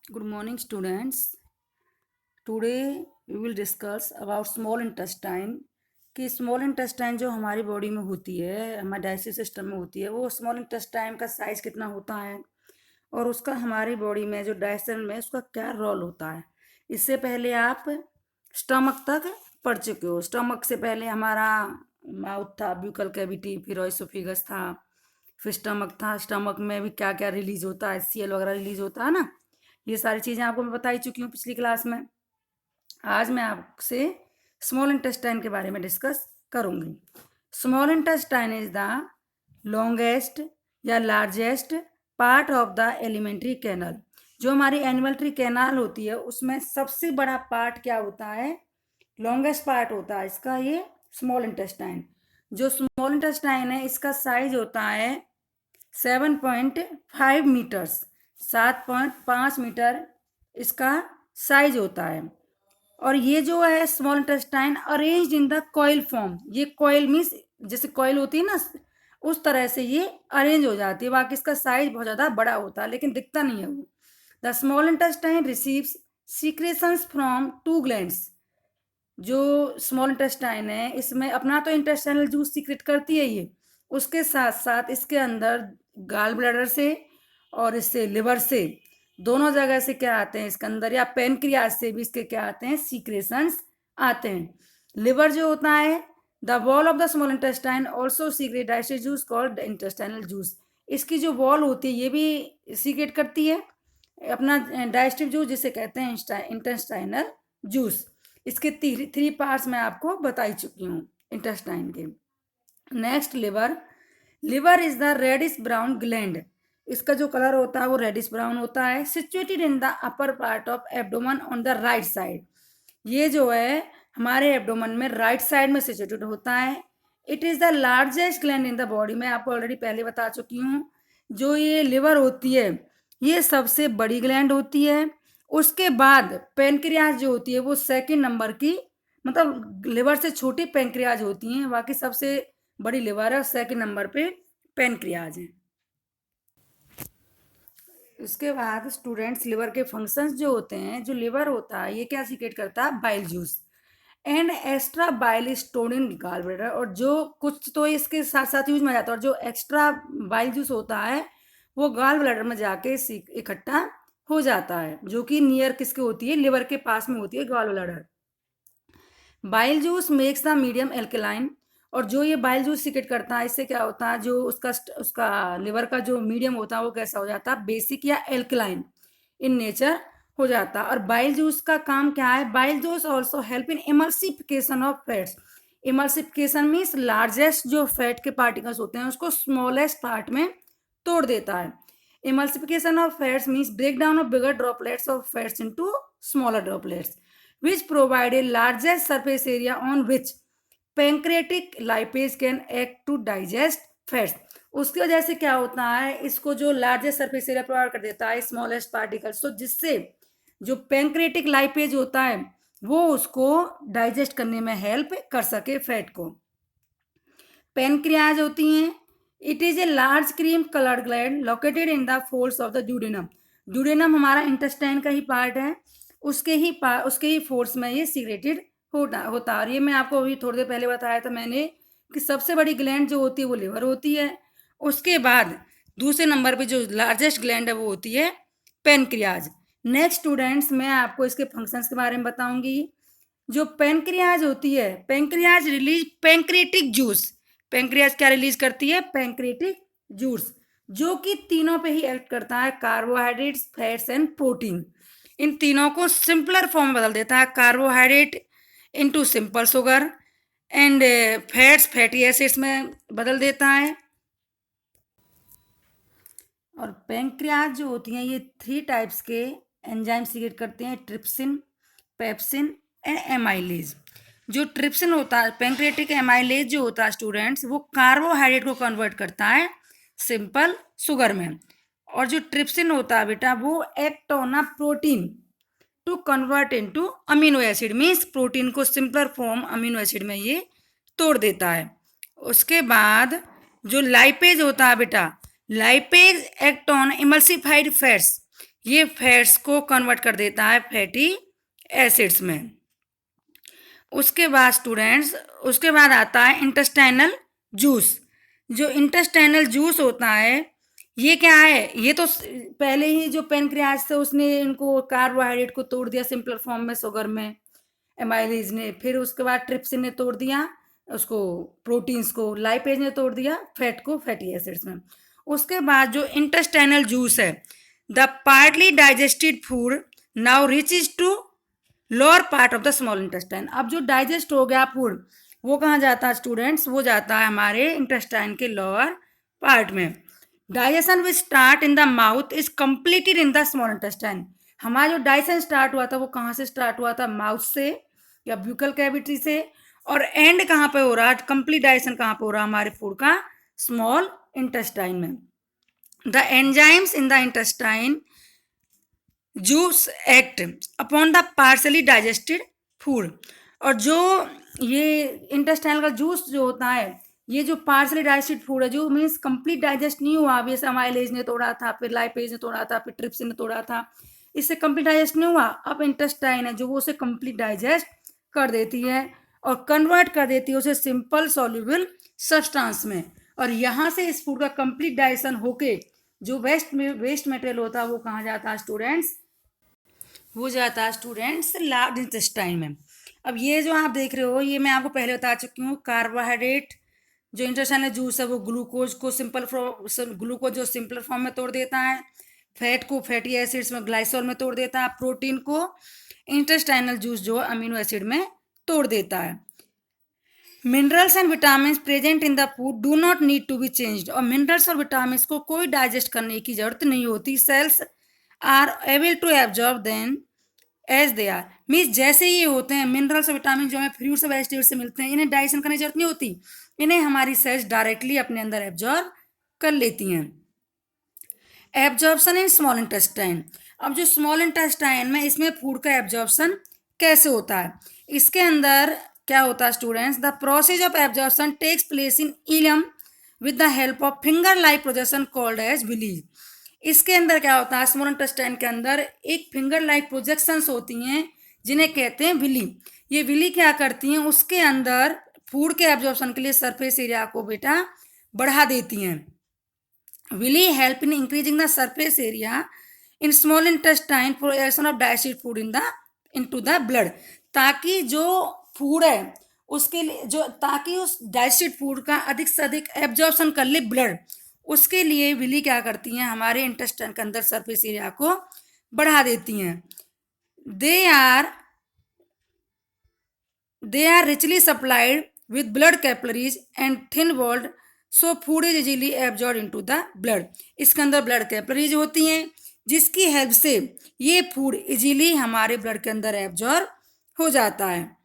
Good morning, students. Today we will discuss about small intestine कि small intestine जो हमारी body में होती है, हमारे डाइजेस्टिव सिस्टम में होती है, वो स्मॉल इंटेस्टाइन का साइज कितना होता है और उसका हमारी बॉडी में जो डाइजेशन में उसका क्या रोल होता है। इससे पहले आप स्टमक तक पढ़ चुके हो। स्टमक से पहले हमारा माउथ था, ब्यूकल कैविटी, फिर ओएसोफेगस था, फिर स्टमक था। स्टमक में भी क्या क्या रिलीज होता है, सीएल वगैरह रिलीज होता है ना। ये सारी चीज़ें आपको मैं बता ही चुकी हूँ पिछली क्लास में। आज मैं आपसे स्मॉल इंटेस्टाइन के बारे में डिस्कस करूँगी। Small intestine is the longest या largest part of the alimentary canal. जो हमारी एलिमेंट्री कैनाल होती है उसमें सबसे बड़ा पार्ट क्या होता है, लॉन्गेस्ट पार्ट होता है इसका ये स्मॉल इंटेस्टाइन। जो स्मॉल इंटेस्टाइन है इसका साइज होता है 7.5 मीटर्स, 7.5 मीटर इसका साइज होता है। और ये जो है small intestine arranged in the coil form, ये कॉइल मीन्स जैसे कॉइल होती है ना, उस तरह से ये अरेंज हो जाती है। बाकी इसका साइज बहुत ज़्यादा बड़ा होता है लेकिन दिखता नहीं है वो। The small intestine receives secretions from 2 glands. जो स्मॉल इंटेस्टाइन है इसमें अपना तो इंटेस्टाइनल जूस सीक्रेट करती है ये, उसके साथ साथ इसके अंदर गाल ब्लैडर से और इससे लिवर से, दोनों जगह से क्या आते हैं इसके अंदर, या पेनक्रियाज से भी इसके क्या आते हैं, सीक्रेशंस आते हैं। लिवर जो होता है, the wall of the small intestine also secret digestive juice called intestinal juice. इसकी जो वॉल होती है ये भी सीक्रेट करती है अपना डाइजेस्टिव जूस, जिसे कहते हैं इंटेस्टाइनल जूस। इसके थ्री पार्ट्स मैं आपको बता ही चुकी हूँ इंटेस्टाइन के। Next liver. Liver is the reddish brown gland. इसका जो कलर होता है वो रेडिश ब्राउन होता है। Situated in the upper part of abdomen on the right side. ये जो है हमारे एब्डोमन में राइट साइड में सिचुएटेड होता है। It is the largest gland in the body. मैं आपको ऑलरेडी पहले बता चुकी हूँ, जो ये लिवर होती है ये सबसे बड़ी ग्लैंड होती है। उसके बाद पेनक्रियाज जो होती है वो सेकंड नंबर की, मतलब लिवर से छोटी पेनक्रियाज होती हैं, बाकी सबसे बड़ी लिवर है और सेकंड नंबर पे पेनक्रियाज है। उसके बाद स्टूडेंट्स, लिवर के फंक्शंस जो होते हैं, जो लिवर होता है ये क्या सीक्रेट करता है, bile juice and extra bile stored in gall bladder. और जो कुछ तो इसके साथ साथ यूज में जाता है, और जो एक्स्ट्रा बाइल जूस होता है वो गाल ब्लैडर में जाके इकट्ठा हो जाता है, जो कि नियर किसके होती है, लिवर के पास में होती है gall bladder. Bile juice makes the medium alkaline. और जो ये बाइल जूस सीक्रेट करता है इससे क्या होता है, जो उसका लिवर का जो मीडियम होता है वो कैसा हो जाता है, बेसिक या एल्कलाइन इन नेचर हो जाता है। और बाइल जूस का काम क्या है, bile juice also help in emulsification of fats. Emulsification means largest जो फैट के पार्टिकल्स होते हैं उसको स्मॉलेस्ट पार्ट में तोड़ देता है। Emulsification of fats means break down of bigger droplets of fats into smaller droplets which provide a largest surface area on which pancreatic lipase can act to digest fats। उसकी वजह से क्या होता है, इसको जो लार्जेस्ट सरफेस एरिया प्रोवाइड कर देता है स्मॉलेस्ट पार्टिकल्स, तो जिससे जो पेंक्रेटिक लाइपेज होता है वो उसको डाइजेस्ट करने में हेल्प कर सके फैट को। पेनक्रियाज होती हैं। It is a large cream coloured gland located in the folds of the duodenum. Duodenum हमारा इंटेस्टाइन का ही पार्ट है, उसके ही फोर्स में ये सीक्रेटेड होता है। और ये मैं आपको अभी थोड़ी देर पहले बताया था मैंने कि सबसे बड़ी ग्लैंड जो होती है वो लिवर होती है। उसके बाद दूसरे नंबर पे जो लार्जेस्ट ग्लैंड है वो होती है पेनक्रियाज। नेक्स्ट स्टूडेंट्स, मैं आपको इसके फंक्शंस के बारे में बताऊंगी। जो पेनक्रियाज होती है, pancreas release pancreatic juice. Pancreas क्या रिलीज करती है, पेंक्रेटिक जूस, जो कि तीनों पे ही एक्ट करता है, कार्बोहाइड्रेट्स, फैट्स एंड प्रोटीन। इन तीनों को सिंपलर फॉर्म में बदल देता है, carbohydrate into simple sugar and fats fatty acids में बदल देता है। और पेंक्रियाज जो होती हैं ये 3 टाइप्स के एंजाइम सीक्रेट करते हैं, ट्रिप्सिन, पेप्सिन एंड एमाइलेज। जो ट्रिप्सिन होता है, पेंक्रियाटिक एमाइलेज जो होता है स्टूडेंट्स, वो कार्बोहाइड्रेट को कन्वर्ट करता है सिंपल शुगर में। और जो ट्रिप्सिन होता है बेटा वो act on a protein to convert into amino acid, means protein को सिंपलर फॉर्म अमीनो एसिड में ये तोड़ देता है। उसके बाद जो लाइपेज होता है बेटा, lipase act on emulsified fats. ये फैट्स को कन्वर्ट कर देता है फैटी एसिड्स में। उसके बाद स्टूडेंट्स, उसके बाद आता है इंटेस्टाइनल जूस। जो इंटेस्टाइनल जूस होता है ये क्या है, ये तो पहले ही जो पेनक्रियाज से उसने इनको कार्बोहाइड्रेट को तोड़ दिया सिंपल फॉर्म में शुगर में एमाइलेज ने, फिर उसके बाद ट्रिप्सिन ने तोड़ दिया उसको प्रोटीन्स को, लाइपेज ने तोड़ दिया फैट को फैटी एसिड्स में। उसके बाद जो इंटेस्टाइनल जूस है, the partly digested food now reaches to lower part of the small intestine. अब जो डाइजेस्ट हो गया फूड वो कहाँ जाता है स्टूडेंट्स, वो जाता है हमारे इंटेस्टाइन के लोअर पार्ट में। Digestion which start in the mouth is completed in the small intestine. हमारा जो डाइजेशन स्टार्ट हुआ था वो कहाँ से स्टार्ट हुआ था, माउथ से या ब्यूकल कैविटी से, और एंड कहाँ पे हो रहा है, कंप्लीट डाइजेशन कहाँ पे हो रहा है हमारे फूड का, स्मॉल इंटेस्टाइन में। The enzymes in the intestine juice act upon the partly digested food. और जो ये इंटेस्टाइनल का जूस जो होता है, ये जो पार्सली डाइजेस्टेड फूड है, जो मीन्स कंप्लीट डाइजेस्ट नहीं हुआ, अभी जैसे अमाइलेज ने तोड़ा था, फिर लाइपेज ने तोड़ा था, फिर ट्रिप्सिन ने तोड़ा था, इससे कंप्लीट डाइजेस्ट नहीं हुआ। अब इंटेस्टाइन है जो वो उसे कंप्लीट डाइजेस्ट कर देती है और कन्वर्ट कर देती है उसे सिंपल सॉल्युबल सब्सटेंस में। और यहाँ से इस फूड का कंप्लीट डाइजेशन होके जो वेस्ट मटेरियल होता है वो कहाँ जाता है स्टूडेंट्स, वो जाता है स्टूडेंट्स लार्ज इंटेस्टाइन में। अब ये जो आप देख रहे हो ये मैं आपको पहले बता चुकी हूँ, कार्बोहाइड्रेट जो इंटेस्टाइनल जूस है वो ग्लूकोज को ग्लूकोज जो सिंपल फॉर्म में तोड़ देता है, फैट को फैटी एसिड्स में ग्लाइसोल में तोड़ देता है, प्रोटीन को इंटेस्टाइनल जूस जो अमीनो एसिड में तोड़ देता है। Minerals and vitamin present in the food do not need to be changed. और मिनरल्स और विटामिन को कोई डाइजेस्ट करने की जरूरत नहीं होती, cells are able to absorb them as they are. Means जैसे ये होते हैं मिनरल्स और विटामिन जो हमें फ्रूट्स और वेजिटेबल से मिलते हैं, इन्हें डाइजेशन करने की जरूरत नहीं होती, इन्हें हमारी सेल्स डायरेक्टली अपने अंदर एब्जॉर्ब कर लेती हैं। Absorption in small intestine. अब जो स्मॉल इंटेस्टाइन में इसमें फूड का एब्जॉर्प्शन कैसे होता है, इसके अंदर क्या होता है students, the process of absorption takes place in ileum with the help of finger like projection called as villi. इसके अंदर क्या होता है, स्मॉल इंटेस्टाइन के अंदर एक फिंगर लाइक प्रोजेक्शंस होती हैं जिन्हें कहते हैं विली। ये विली क्या करती हैं, उसके अंदर फूड के एब्जॉर्प्शन के लिए सरफेस एरिया को बेटा बढ़ा देती हैं। Villi help in increasing the surface area in small intestine for absorption of digested food into the blood. ताकि जो फूड है उसके लिए जो ताकि उस डाइजेस्टेड फूड का अधिक से अधिक एब्जॉर्प्शन कर ले ब्लड, उसके लिए विली क्या करती हैं, हमारे इंटेस्टाइन के अंदर सरफेस एरिया को बढ़ा देती हैं। They are richly supplied with blood capillaries and thin walled, so food is easily absorb into the blood. इसके अंदर ब्लड कैपिलरीज होती हैं जिसकी हेल्प से ये फूड इजीली हमारे ब्लड के अंदर एब्जॉर्ब हो जाता है।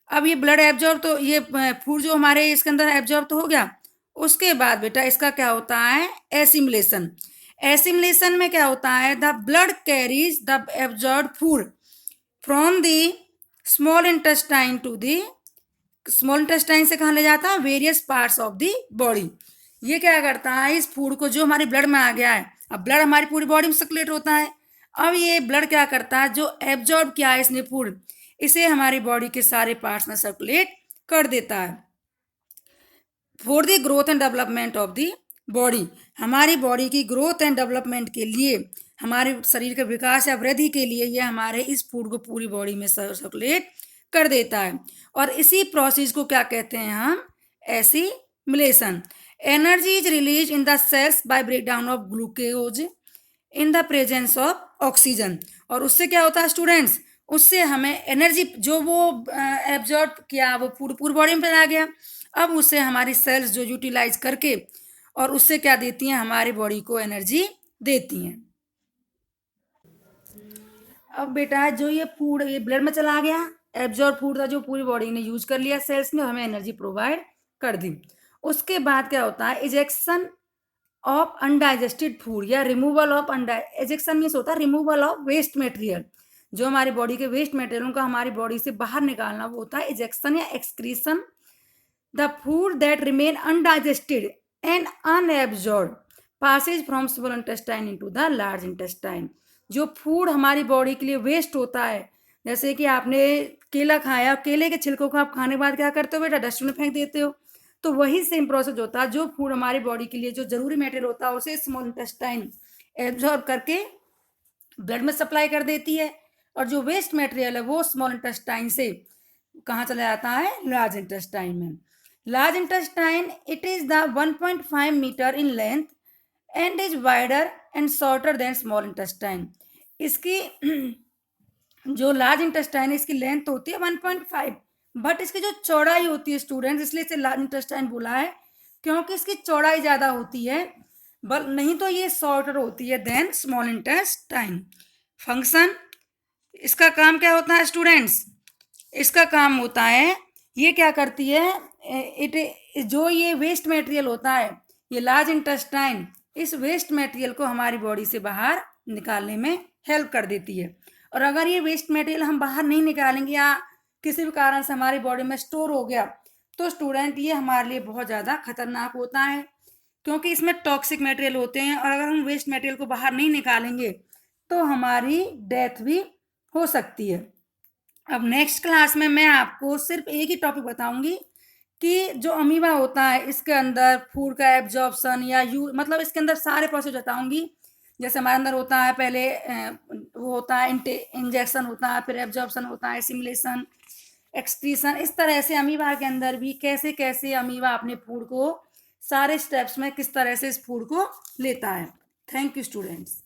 अब ये ब्लड एब्जॉर्ब तो ये फूड जो हमारे इसके अंदर एब्जॉर्ब तो हो गया, उसके बाद बेटा इसका क्या होता है, एसिमिलेशन। एसिमिलेशन में क्या होता है, the blood carries the absorb food from the small intestine to the small intestine से कहाँ ले जाता है, various parts of the body. ये क्या करता है, इस फूड को जो हमारी ब्लड में आ गया है, अब ब्लड हमारी पूरी बॉडी में सर्कुलेट होता है, अब ये ब्लड क्या करता है, जो एब्जॉर्ब किया है इसने फूड, इसे हमारी बॉडी के सारे पार्ट्स में सर्कुलेट कर देता है। For the growth and development of the body, हमारी बॉडी की ग्रोथ एंड डेवलपमेंट के लिए, हमारे शरीर के विकास या वृद्धि के लिए ये हमारे इस फूड को पूरी बॉडी में सर्कुलेट कर देता है। और इसी प्रोसेस को क्या कहते हैं हम, assimilation. Energy is release in the cells by breakdown of glucose in the presence of oxygen. और उससे क्या होता है स्टूडेंट्स, उससे हमें एनर्जी जो वो एब्जॉर्ब किया वो पूरी बॉडी में चला गया, अब उसे हमारी सेल्स जो यूटिलाइज करके और उससे क्या देती हैं, हमारी बॉडी को एनर्जी देती हैं। अब बेटा जो ये फूड ये ब्लड में चला गया, एब्जॉर्ब फूड था जो पूरी बॉडी ने यूज कर लिया सेल्स ने, हमें एनर्जी प्रोवाइड कर दी। उसके बाद क्या होता है, इजेक्शन ऑफ अनडाइजेस्टेड फूड या रिमूवल ऑफ इजेक्शन मीन्स होता है रिमूवल ऑफ वेस्ट मटेरियल। जो हमारी बॉडी के वेस्ट मटेरियल का हमारी बॉडी से बाहर निकालना वो होता है इजेक्शन या excretion. The food that remain undigested and unabsorbed passes from small intestine into the large intestine। जो फूड हमारी बॉडी के लिए वेस्ट होता है, जैसे कि आपने केला खाया, केले के छिलकों को आप खाने के बाद क्या करते हो बेटा, डस्टबिन में फेंक देते हो। तो वही सेम प्रोसेस होता है, जो फूड हमारी बॉडी के लिए जो जरूरी मटेरियल होता है उसे स्मॉल इंटेस्टाइन एब्जॉर्ब करके ब्लड में सप्लाई कर देती है, और जो वेस्ट मटेरियल है वो स्मॉल इंटेस्टाइन से कहाँ चला जाता है, लार्ज इंटेस्टाइन में। Large intestine it is the 1.5 metre in length and is wider and shorter than small intestine. इसकी जो लार्ज इंटेस्टाइन है इसकी लेंथ होती है 1.5, बट इसकी जो चौड़ाई होती है स्टूडेंट्स, इसलिए इसे लार्ज इंटेस्टाइन बोला है क्योंकि इसकी चौड़ाई ज़्यादा होती है, बल नहीं तो ये शॉर्टर होती है देन स्मॉल इंटेस्टाइन। फंक्शन, इसका काम क्या होता है स्टूडेंट्स, इसका काम होता है, ये क्या करती है, इट जो ये वेस्ट मटेरियल होता है, ये लार्ज इंटेस्टाइन इस वेस्ट मटेरियल को हमारी बॉडी से बाहर निकालने में हेल्प कर देती है। और अगर ये वेस्ट मटेरियल हम बाहर नहीं निकालेंगे या किसी भी कारण से हमारी बॉडी में स्टोर हो गया, तो स्टूडेंट ये हमारे लिए बहुत ज़्यादा खतरनाक होता है, क्योंकि इसमें टॉक्सिक मटेरियल होते हैं, और अगर हम वेस्ट मटेरियल को बाहर नहीं निकालेंगे तो हमारी डेथ भी हो सकती है। अब नेक्स्ट क्लास में मैं आपको सिर्फ एक ही टॉपिक बताऊंगी कि जो अमीबा होता है इसके अंदर फूड का एब्जॉर्प्शन या मतलब इसके अंदर सारे प्रोसेस बताऊंगी। जैसे हमारे अंदर होता है पहले वो होता है इंजेक्शन होता है, फिर एब्जॉर्प्शन होता है, सिमुलेशन, एक्सक्रीशन, इस तरह से अमीबा के अंदर भी कैसे कैसे अमीबा अपने फूड को सारे स्टेप्स में किस तरह से इस फूड को लेता है। Thank you students.